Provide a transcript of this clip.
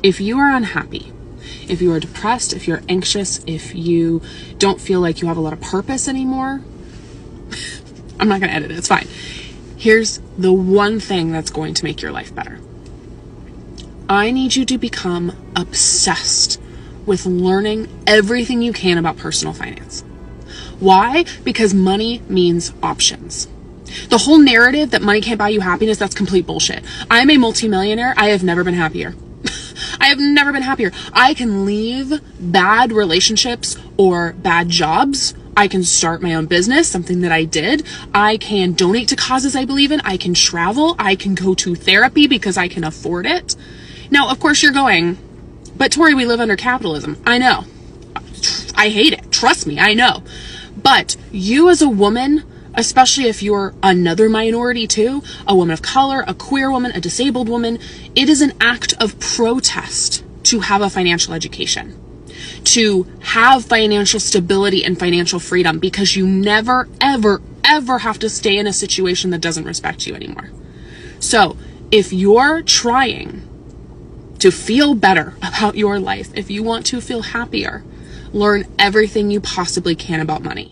If you are unhappy, if you are depressed, if you're anxious, if you don't feel like you have a lot of purpose anymore, I'm not going to edit it. It's fine. Here's the one thing that's going to make your life better. I need you to become obsessed with learning everything you can about personal finance. Why? Because money means options. The whole narrative that money can't buy you happiness, that's complete bullshit. I'm a multimillionaire. I have never been happier. I have never been happier. I can leave bad relationships or bad jobs. I can start my own business, something that I did. I can donate to causes I believe in. I can travel. I can go to therapy because I can afford it. Now, of course, you're going, but Tori, we live under capitalism. I know. I hate it. Trust me, I know. But you as a woman, especially if you're another minority too, a woman of color, a queer woman, a disabled woman, it is an act of protest to have a financial education, to have financial stability and financial freedom, because you never, ever, ever have to stay in a situation that doesn't respect you anymore. So if you're trying to feel better about your life, if you want to feel happier, learn everything you possibly can about money.